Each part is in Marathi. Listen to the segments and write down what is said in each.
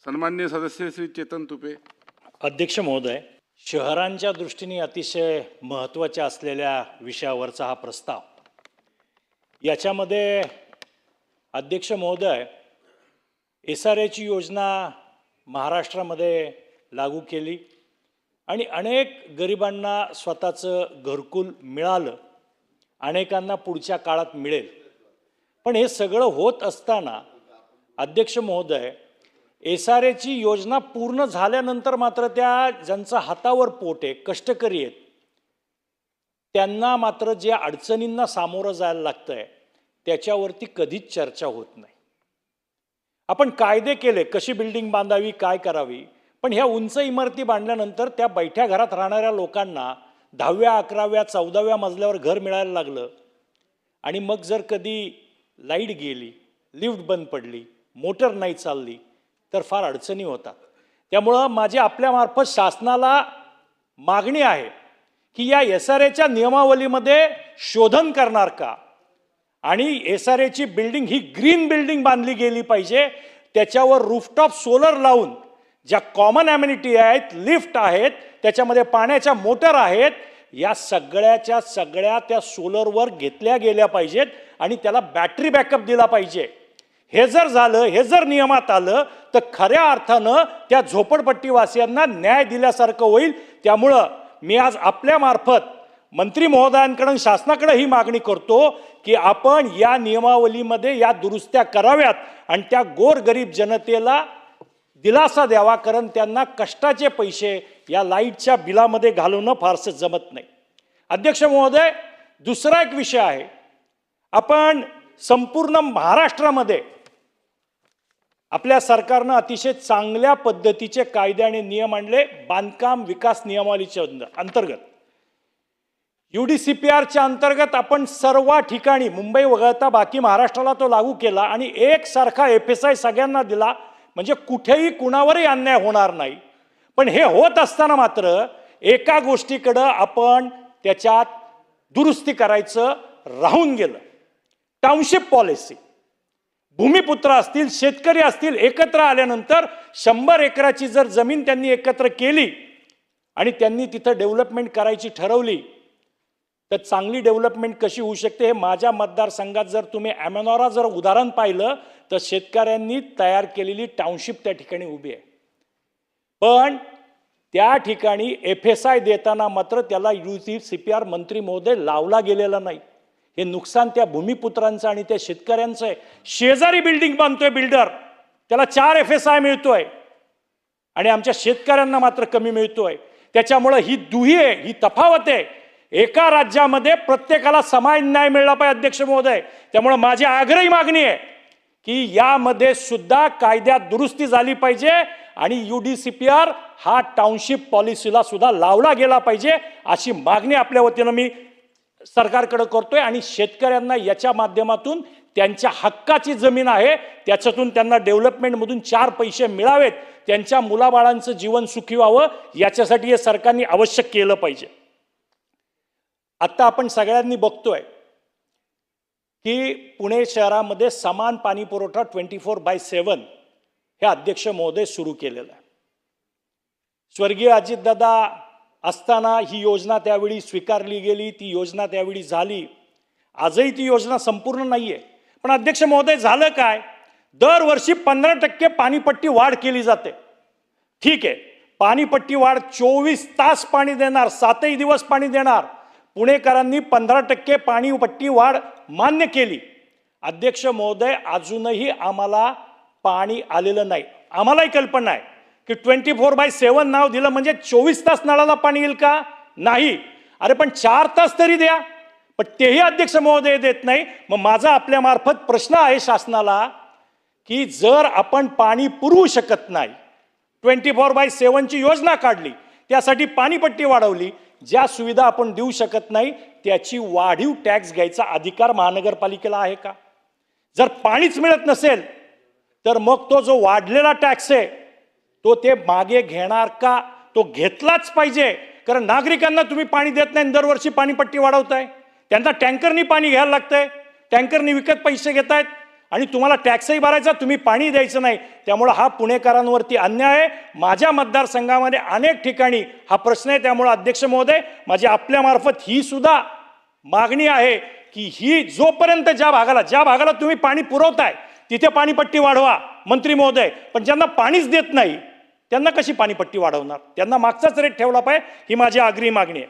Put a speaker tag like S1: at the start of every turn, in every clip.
S1: सन्माननीय सदस्य श्री चेतन तुपे.
S2: अध्यक्ष महोदय, शहरांच्या दृष्टीने अतिशय महत्त्वाच्या असलेल्या विषयावरचा हा प्रस्ताव. याच्यामध्ये अध्यक्ष महोदय, SRAची योजना महाराष्ट्रामध्ये लागू केली आणि अनेक गरिबांना स्वतःचं घरकुल मिळालं, अनेकांना पुढच्या काळात मिळेल. पण हे सगळं होत असताना अध्यक्ष महोदय, SRAची योजना पूर्ण झाल्यानंतर मात्र त्या ज्यांचं हातावर पोट आहे, कष्टकरी आहेत, त्यांना मात्र जे अडचणींना सामोरं जायला लागतंय त्याच्यावरती कधीच चर्चा होत नाही. आपण कायदे केले, कशी बिल्डिंग बांधावी, काय करावी, पण ह्या उंच इमारती बांधल्यानंतर त्या बैठ्या घरात राहणाऱ्या लोकांना 10व्या 11व्या 14व्या मजल्यावर घर मिळायला लागलं आणि मग जर कधी लाईट गेली, लिफ्ट बंद पडली, मोटर नाही चालली तर फार अडचणी होतात. त्यामुळं माझी आपल्यामार्फत शासनाला मागणी आहे की या SRAच्या नियमावलीमध्ये शोधन करणार का आणि SRAची बिल्डिंग ही ग्रीन बिल्डिंग बांधली गेली पाहिजे. त्याच्यावर रूफटॉप सोलर लावून ज्या कॉमन ॲम्युनिटी आहेत, लिफ्ट आहेत, त्याच्यामध्ये पाण्याच्या मोटर आहेत, या सगळ्याच्या सगळ्या त्या सोलरवर घेतल्या गेल्या पाहिजेत आणि त्याला बॅटरी बॅकअप दिला पाहिजे. हे जर झालं, हे जर नियमात आलं तर खऱ्या अर्थानं त्या झोपडपट्टीवासियांना न्याय दिल्यासारखं होईल. त्यामुळं मी आज आपल्यामार्फत मंत्री महोदयांकडून शासनाकडे ही मागणी करतो की आपण या नियमावलीमध्ये या दुरुस्त्या कराव्यात आणि त्या गोरगरीब जनतेला दिलासा द्यावा, कारण त्यांना कष्टाचे पैसे या लाईटच्या बिलामध्ये घालवणं फारसं जमत नाही. अध्यक्ष महोदय, दुसरा एक विषय आहे. आपण संपूर्ण महाराष्ट्रामध्ये आपल्या सरकारनं अतिशय चांगल्या पद्धतीचे कायदे आणि नियम आणले. बांधकाम विकास नियमावलीच्या अंतर्गत UDCPRच्या अंतर्गत आपण सर्व ठिकाणी मुंबई वगळता बाकी महाराष्ट्राला तो लागू केला आणि एकसारखा FSI सगळ्यांना दिला, म्हणजे कुठेही कुणावरही अन्याय होणार नाही. पण हे होत असताना मात्र एका गोष्टीकडं आपण त्याच्यात दुरुस्ती करायचं राहून गेलं. Township policy. भूमिपुत्र असतील, शेतकरी असतील, एकत्र आल्यानंतर 100 एकराची जर जमीन त्यांनी एकत्र केली आणि त्यांनी तिथं डेव्हलपमेंट करायची ठरवली तर चांगली डेव्हलपमेंट कशी होऊ शकते हे माझ्या मतदारसंघात जर तुम्ही ॲमेनॉरा जर उदाहरण पाहिलं तर शेतकऱ्यांनी तयार केलेली टाउनशिप त्या ठिकाणी उभी आहे. पण त्या ठिकाणी FSI देताना मात्र त्याला UDCPR मंत्री महोदय लावला गेलेला नाही. हे नुकसान त्या भूमिपुत्रांचं आणि त्या शेतकऱ्यांचं आहे. शेजारी बिल्डिंग बांधतोय बिल्डर, त्याला 4 FSI मिळतोय आणि आमच्या शेतकऱ्यांना मात्र कमी मिळतोय. त्याच्यामुळं ही दुही आहे, ही तफावत आहे. एका राज्यामध्ये प्रत्येकाला समान न्याय मिळाला पाहिजे अध्यक्ष महोदय. त्यामुळे माझी आग्रही मागणी आहे की यामध्ये सुद्धा कायद्यात दुरुस्ती झाली पाहिजे आणि UDCPR हा टाउनशिप पॉलिसीला सुद्धा लावला गेला पाहिजे, अशी मागणी आपल्या वतीनं मी सरकारकडे करतोय. आणि शेतकऱ्यांना याच्या माध्यमातून त्यांच्या हक्काची जमीन आहे त्याच्यातून त्यांना डेव्हलपमेंटमधून 4 पैसे मिळावेत, त्यांच्या मुलाबाळांचं जीवन सुखी व्हावं, याच्यासाठी हे सरकारने आवश्यक केलं पाहिजे. आता आपण सगळ्यांनी बघतोय की पुणे शहरामध्ये समान पाणी पुरवठा 24/7 हे अध्यक्ष महोदय सुरू केलेलं आहे. स्वर्गीय अजितदादा असताना ही योजना त्यावेळी स्वीकारली गेली, ती योजना त्यावेळी झाली. आजही ती योजना संपूर्ण नाहीये. पण अध्यक्ष महोदय, झालं काय? दरवर्षी 15% पाणीपट्टी वाढ केली जाते. ठीक आहे, पाणीपट्टी वाढ 24 तास पाणी देणार, 7ही दिवस पाणी देणार. पुणेकरांनी 15% पाणीपट्टी वाढ मान्य केली. अध्यक्ष महोदय, अजूनही आम्हाला पाणी आलेलं नाही. आम्हालाही कल्पना आहे की 24/7 नाव दिलं म्हणजे 24 तास नळाला पाणी येईल का? नाही. अरे पण 4 तास तरी द्या. पण तेही अध्यक्ष महोदय देत नाही. मग माझा आपल्यामार्फत प्रश्न आहे शासनाला की जर आपण पाणी पुरवू शकत नाही, 24/7ची योजना काढली, त्यासाठी पाणीपट्टी वाढवली, ज्या सुविधा आपण देऊ शकत नाही त्याची वाढीव टॅक्स घ्यायचा अधिकार महानगरपालिकेला आहे का? जर पाणीच मिळत नसेल तर मग तो जो वाढलेला टॅक्स आहे तो ते मागे घेणार का? तो घेतलाच पाहिजे. कारण नागरिकांना तुम्ही पाणी देत नाही, दरवर्षी पाणीपट्टी वाढवताय, त्यांना टँकरनी पाणी घ्यायला लागतंय, टँकरनी विकत पैसे घेतायत. आणि तुम्हाला टॅक्सही भरायचा, तुम्ही पाणी द्यायचं नाही. त्यामुळं हा पुणेकरांवरती अन्याय आहे. माझ्या मतदारसंघामध्ये अनेक ठिकाणी हा प्रश्न आहे. त्यामुळं अध्यक्ष महोदय, माझी आपल्यामार्फत ही सुद्धा मागणी आहे की ही जोपर्यंत ज्या भागाला तुम्ही पाणी पुरवताय तिथे पाणीपट्टी वाढवा मंत्री महोदय. पण ज्यांना पाणीच देत नाही त्यांना कशी पाणीपट्टी वाढवणार? त्यांना मागचाच रेट ठेवला पाहिजे, ही माझी आग्रही मागणी आहे.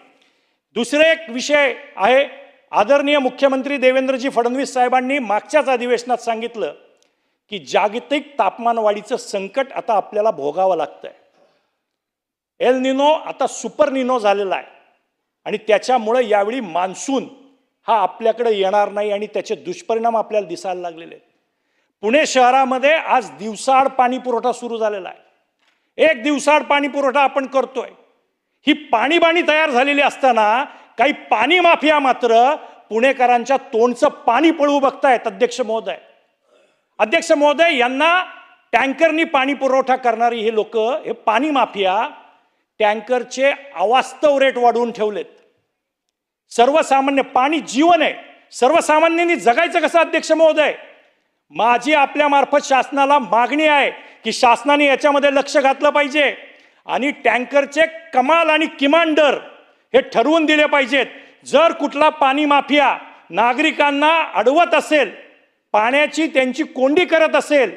S2: दुसरे एक विषय आहे. आदरणीय मुख्यमंत्री देवेंद्रजी फडणवीस साहेबांनी मागच्याच अधिवेशनात सांगितलं की जागतिक तापमानवाढीचं संकट आता आपल्याला भोगावं लागतंय. एल निनो आता सुपर निनो झालेला आहे आणि त्याच्यामुळे यावेळी मान्सून हा आपल्याकडे येणार नाही आणि त्याचे दुष्परिणाम आपल्याला दिसायला लागलेले आहेत. पुणे शहरामध्ये आज दिवसाआड पाणी पुरवठा सुरू झालेला आहे. एक दिवसाआड पाणी पुरवठा आपण करतोय. ही पाणीबाणी तयार झालेली असताना काही पाणी माफिया मात्र पुणेकरांच्या तोंडचं पाणी पळवू बघतायत. अध्यक्ष महोदय, यांना टँकरनी पाणी पुरवठा करणारी हे लोक, हे पाणी माफिया टँकरचे अवास्तव रेट वाढवून ठेवलेत. सर्वसामान्य, पाणी जीवन आहे, सर्वसामान्यांनी जगायचं कसं? अध्यक्ष महोदय, माझी आपल्यामार्फत शासनाला मागणी आहे की शासनाने याच्यामध्ये लक्ष घातलं पाहिजे आणि टँकरचे कमाल आणि किमान दर हे ठरवून दिले पाहिजेत. जर कुठला पाणी माफिया नागरिकांना अडवत असेल, पाण्याची त्यांची कोंडी करत असेल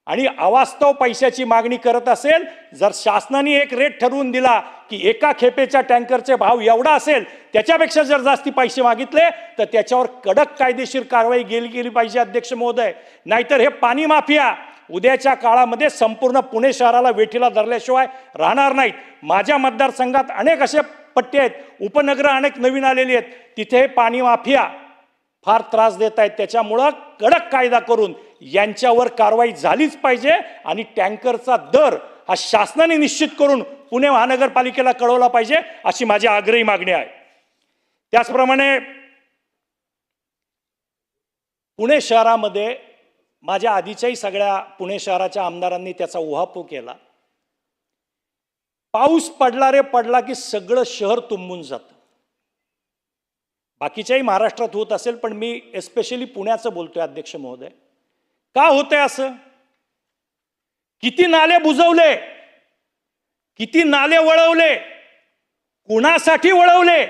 S2: आणि अवास्तव पैशाची मागणी करत असेल, जर शासनाने एक रेट ठरवून दिला की एका खेपेच्या टँकरचे भाव एवढा असेल, त्याच्यापेक्षा जर जास्ती पैसे मागितले तर त्याच्यावर कडक कायदेशीर कारवाई गेली पाहिजे. अध्यक्ष महोदय, नाहीतर हे पाणी माफिया उद्याच्या काळामध्ये संपूर्ण पुणे शहराला वेठीला धरल्याशिवाय राहणार नाहीत. माझ्या मतदारसंघात अनेक असे पट्टे आहेत, उपनगरं अनेक नवीन आलेली आहेत, तिथे पाणी माफिया फार त्रास देत आहेत. त्याच्यामुळं कडक कायदा करून यांच्यावर कारवाई झालीच पाहिजे आणि टँकरचा दर हा शासनाने निश्चित करून पुणे महानगरपालिकेला कळवला पाहिजे, अशी माझी आग्रही मागणी आहे. त्याचप्रमाणे पुणे शहरामध्ये माझ्या आधीच्याही सगळ्या पुणे शहराच्या आमदारांनी त्याचा उहापोह केला. पाऊस पडला की सगळं शहर तुंबून जातं. बाकीच्याही महाराष्ट्रात होत असेल, पण मी एस्पेशली पुण्याचं बोलतोय. अध्यक्ष महोदय, का होतंय असं? किती नाले बुजवले, किती नाले वळवले, कुणासाठी वळवले,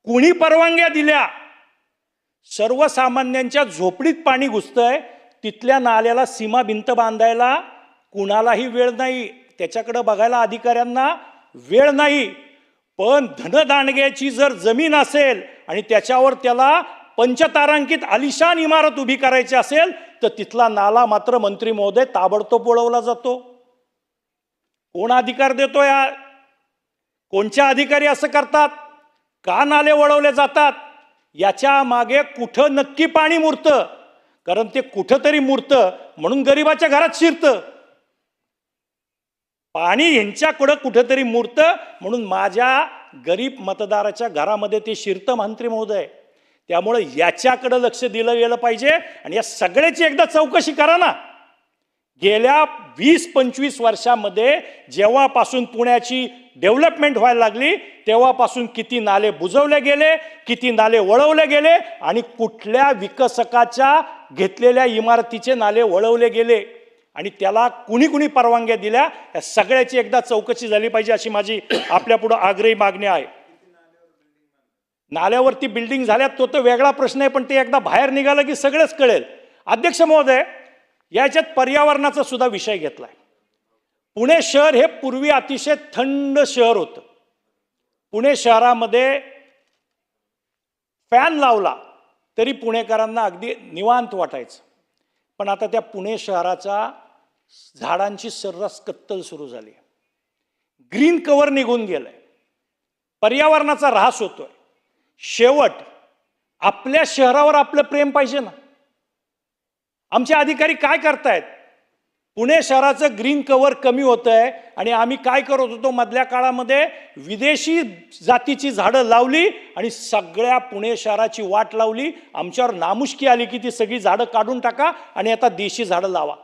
S2: कुणी परवानग्या दिल्या? सर्वसामान्यांच्या झोपडीत पाणी घुसतंय, तिथल्या नाल्याला सीमा भिंत बांधायला कुणालाही वेळ नाही, त्याच्याकडे बघायला अधिकाऱ्यांना वेळ नाही. पण धनदांडग्याची जर जमीन असेल आणि त्याच्यावर त्याला पंचतारांकित आलिशान इमारत उभी करायची असेल तर तिथला नाला मात्र मंत्री महोदय ताबडतोब वळवला जातो. कोण अधिकार देतो या? कोणच्या अधिकारी असं करतात? का नाले वळवले जातात? याच्या मागे कुठं नक्की पाणी मुरतं? कारण ते कुठं तरी मुरतं म्हणून गरिबाच्या घरात शिरतं. पाणी यांच्याकडं कुठेतरी मुरतं म्हणून माझ्या गरीब मतदाराच्या घरामध्ये ते शिरतं मंत्री महोदय. त्यामुळे याच्याकडे लक्ष दिलं गेलं पाहिजे आणि या सगळ्याची एकदा चौकशी करा ना. गेल्या 20-25 वर्षामध्ये जेव्हापासून पुण्याची डेव्हलपमेंट व्हायला लागली तेव्हापासून किती नाले बुजवले गेले, किती नाले वळवले गेले आणि कुठल्या विकसकाच्या घेतलेल्या इमारतीचे नाले वळवले गेले आणि त्याला कुणी परवानग्या दिल्या, या सगळ्याची एकदा चौकशी झाली पाहिजे, अशी माझी आपल्यापुढं आग्रही मागणी आहे. नाल्यावरती बिल्डिंग झाल्यात तो तर वेगळा प्रश्न आहे, पण ते एकदा बाहेर निघालं की सगळंच कळेल. अध्यक्ष महोदय, याच्यात पर्यावरणाचा सुद्धा विषय घेतलाय. पुणे शहर हे पूर्वी अतिशय थंड शहर होतं. पुणे शहरामध्ये फॅन लावला तरी पुणेकरांना अगदी निवांत वाटायचं. पण आता त्या पुणे शहराच्या झाडांची सर्रास कत्तल सुरू झाली. ग्रीन कव्हर निघून गेलंय, पर्यावरणाचा ऱ्हास होतोय. शेवट आपल्या शहरावर आपलं प्रेम पाहिजे ना. आमचे अधिकारी काय करतायत? पुणे शहराचं ग्रीन कव्हर कमी होतंय आणि आम्ही काय करत होतो मधल्या काळामध्ये? विदेशी जातीची झाडं लावली आणि सगळ्या पुणे शहराची वाट लावली. आमच्यावर नामुष्की आली की ती सगळी झाडं काढून टाका आणि आता देशी झाडं लावा.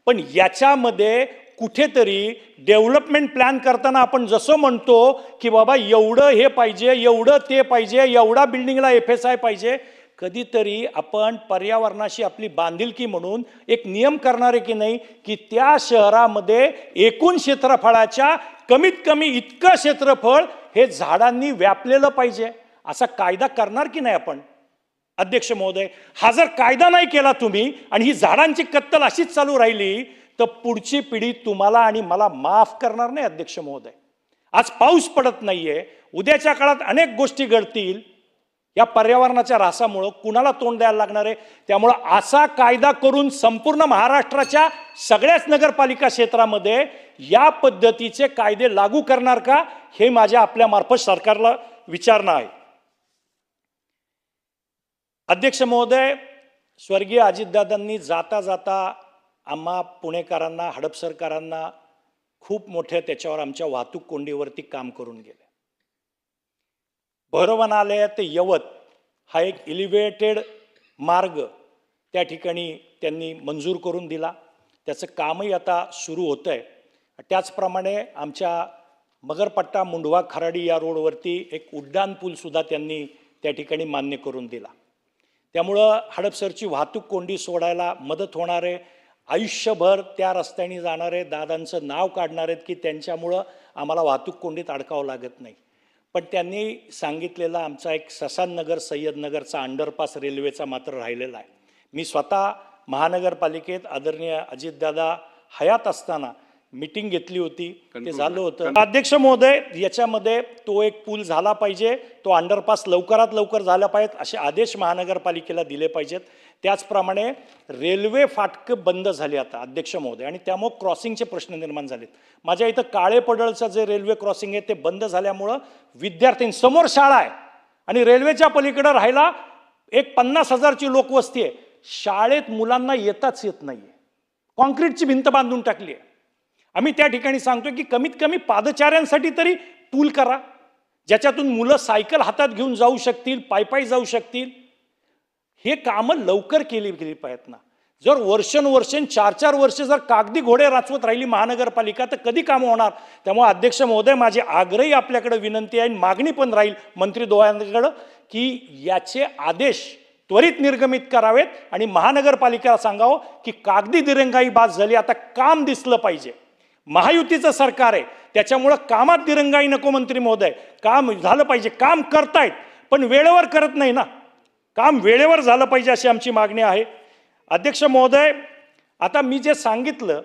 S2: पण याच्यामध्ये कुठेतरी डेव्हलपमेंट प्लॅन करताना आपण जसं म्हणतो की बाबा एवढं हे पाहिजे, एवढं ते पाहिजे, एवढा बिल्डिंगला FSI पाहिजे, कधीतरी आपण पर्यावरणाशी आपली बांधिलकी म्हणून एक नियम करणारे की नाही की त्या शहरामध्ये एकूण क्षेत्रफळाच्या कमीत कमी इतकं क्षेत्रफळ हे झाडांनी व्यापलेलं पाहिजे, असा कायदा करणार की नाही आपण? अध्यक्ष महोदय, हा जर कायदा नाही केला तुम्ही आणि ही झाडांची कत्तल अशीच चालू राहिली तर पुढची पिढी तुम्हाला आणि मला माफ करणार नाही. अध्यक्ष महोदय, आज पाऊस पडत नाहीये, उद्याच्या काळात अनेक गोष्टी घडतील, या पर्यावरणाच्या ऱ्हासामुळं कुणाला तोंड द्यायला लागणार आहे? त्यामुळं असा कायदा करून संपूर्ण महाराष्ट्राच्या सगळ्याच नगरपालिका क्षेत्रामध्ये या पद्धतीचे कायदे लागू करणार का, हे माझ्या आपल्या मार्फत सरकारला विचारणं आहे. अध्यक्ष महोदय, स्वर्गीय अजितदादांनी जाता जाता आम्हा पुणेकरांना, हडपसरकरांना खूप मोठ्या त्याच्यावर आमच्या वाहतूक कोंडीवरती काम करून गेले. भैरवनालय ते यवत हा एक एलिव्हेटेड मार्ग त्या ठिकाणी त्यांनी मंजूर करून दिला. त्याचं कामही आता सुरू होतं आहे. त्याचप्रमाणे आमच्या मगरपट्टा मुंढवा खराडी या रोडवरती एक उड्डाण पूलसुद्धा त्यांनी त्या ठिकाणी मान्य करून दिला. त्यामुळं हडपसरची वाहतूक कोंडी सोडायला मदत होणार आहे. आयुष्यभर त्या रस्त्याने जाणारे दादांचं नाव काढणार आहेत की त्यांच्यामुळं आम्हाला वाहतूक कोंडीत अडकावं लागत नाही. पण त्यांनी सांगितलेला आमचा एक ससाननगर सय्यदनगरचा अंडरपास रेल्वेचा मात्र राहिलेला आहे. मी स्वतः महानगरपालिकेत आदरणीय अजितदादा हयात असताना मीटिंग घेतली होती, ते झालं होतं. अध्यक्ष महोदय, याच्यामध्ये तो एक पूल झाला पाहिजे, तो अंडरपास लवकरात लवकर झाला पाहिजे असे आदेश महानगरपालिकेला दिले पाहिजेत. त्याचप्रमाणे रेल्वे फाटकं बंद झाली आता अध्यक्ष महोदय, आणि त्यामुळे क्रॉसिंगचे प्रश्न निर्माण झालेत. माझ्या इथं काळेपडळचं जे रेल्वे क्रॉसिंग आहे ते बंद झाल्यामुळं विद्यार्थ्यांसमोर शाळा आहे आणि रेल्वेच्या पलीकडे राहायला एक 50,000ची लोकवस्ती आहे. शाळेत मुलांना येताच येत नाही आहे. कॉन्क्रीटची भिंत बांधून टाकली आहे. आम्ही त्या ठिकाणी सांगतो की कमीत कमी पादचाऱ्यांसाठी तरी पूल करा, ज्याच्यातून मुलं सायकल हातात घेऊन जाऊ शकतील, पायपायी जाऊ शकतील. हे कामं लवकर केली पाहिजेत ना. जर वर्षानुवर्षे 4-4 वर्ष जर कागदी घोडे राचवत राहिली महानगरपालिका तर कधी कामं होणार? त्यामुळे अध्यक्ष महोदय, माझी आग्रही आपल्याकडे विनंती आहे, मागणी पण राहील मंत्री दोघांकडे की याचे आदेश त्वरित निर्गमित करावेत आणि महानगरपालिकेला सांगावं की कागदी दिरंगाई बाद झाली, आता काम दिसलं पाहिजे. महायुतीचं सरकार आहे, त्याच्यामुळं कामात दिरंगाई नको. मंत्री महोदय, काम झालं पाहिजे. काम करतायत पण वेळेवर करत नाही ना. काम वेळेवर झालं पाहिजे अशी आमची मागणी आहे. अध्यक्ष महोदय, आता मी जे सांगितलं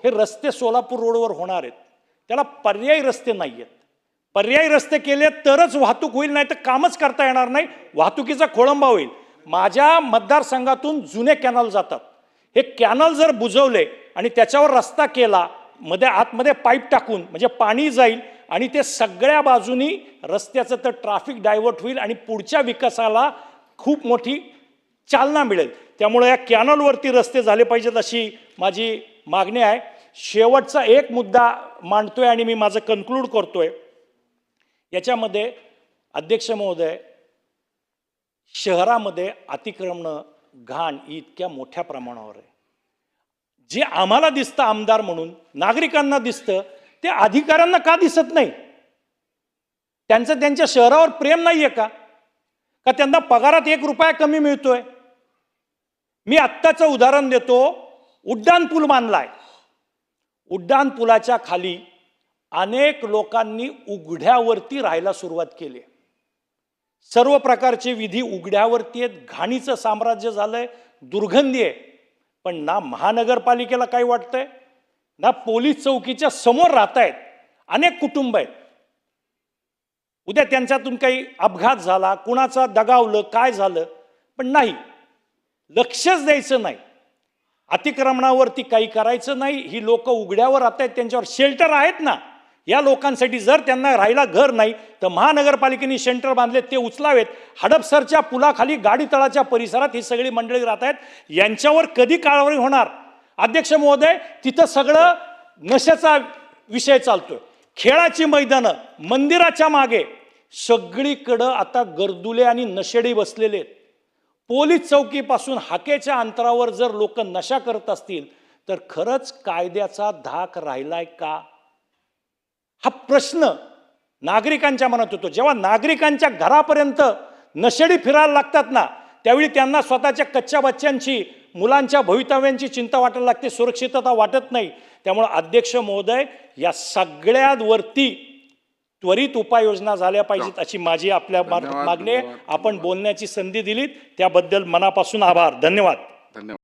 S2: हे रस्ते सोलापूर रोडवर होणार आहेत, त्याला पर्यायी रस्ते नाही आहेत. पर्यायी रस्ते केले तरच वाहतूक होईल, नाही तर कामच करता येणार नाही, वाहतुकीचा खोळंबा होईल. माझ्या मतदारसंघातून जुने कॅनल जातात. हे कॅनल जर बुजवले आणि त्याच्यावर रस्ता केला, मध्ये आतमध्ये पाईप टाकून, म्हणजे पाणी जाईल आणि ते सगळ्या बाजूनी रस्त्याचं तर ट्रॅफिक डायव्हर्ट होईल आणि पुढच्या विकासाला खूप मोठी चालना मिळेल. त्यामुळे या कॅनलवरती रस्ते झाले पाहिजेत अशी माझी मागणी आहे. शेवटचा एक मुद्दा मांडतोय आणि मी माझं कन्क्लूड करतोय. याच्यामध्ये अध्यक्ष महोदय, शहरामध्ये अतिक्रमण, घाण ही इतक्या मोठ्या प्रमाणावर आहे. जे आम्हाला दिसतं आमदार म्हणून, नागरिकांना दिसतं, ते अधिकाऱ्यांना का दिसत नाही? त्यांचं त्यांच्या शहरावर प्रेम नाहीये का? का त्यांना पगारात 1 रुपया कमी मिळतोय? मी आत्ताचं उदाहरण देतो. उड्डाण पूल बांधलाय. उड्डाण पुलाच्या खाली अनेक लोकांनी उघड्यावरती राहायला सुरुवात केली. सर्व प्रकारचे विधी उघड्यावरती आहेत. घाणीचं साम्राज्य झालंय, दुर्गंधी आहे. पण ना महानगरपालिकेला काय वाटतंय, ना पोलीस चौकीच्या समोर राहतायत अनेक कुटुंब आहेत. उद्या त्यांच्यातून काही अपघात झाला, कुणाचा दगावलं, काय झालं, पण नाही, लक्षच द्यायचं नाही. अतिक्रमणावरती काही करायचं नाही. ही लोक उघड्यावर राहत आहेत, त्यांच्यावर शेल्टर आहेत ना. या लोकांसाठी जर त्यांना राहायला घर नाही तर महानगरपालिकेने शेल्टर बांधले, ते उचलावेत. हडपसरच्या पुलाखाली गाडी तळाच्या परिसरात ही सगळी मंडळी राहत आहेत. यांच्यावर कधी कारवाई होणार? अध्यक्ष महोदय, तिथं सगळं नशेचा विषय चालतोय. खेळाची मैदानं, मंदिराच्या मागे सगळीकडं आता गर्दुले आणि नशेडी बसलेले आहेत. पोलीस चौकीपासून हाकेच्या अंतरावर जर लोक नशा करत असतील तर खरंच कायद्याचा धाक राहिलाय का? हा प्रश्न नागरिकांच्या मनात होतो. जेव्हा नागरिकांच्या घरापर्यंत नशेडी फिरायला लागतात ना, त्यावेळी त्यांना स्वतःच्या कच्च्या बच्च्यांची, मुलांच्या भवितव्यांची चिंता वाटायला लागते, सुरक्षितता वाटत नाही. त्यामुळे अध्यक्ष महोदय, या सगळ्यांवरती त्वरित उपाययोजना झाल्या पाहिजेत अशी माझी आपल्या मागणी आहे. आपण बोलण्याची संधी दिलीत त्याबद्दल मनापासून आभार. धन्यवाद.
S1: धन्यवाद.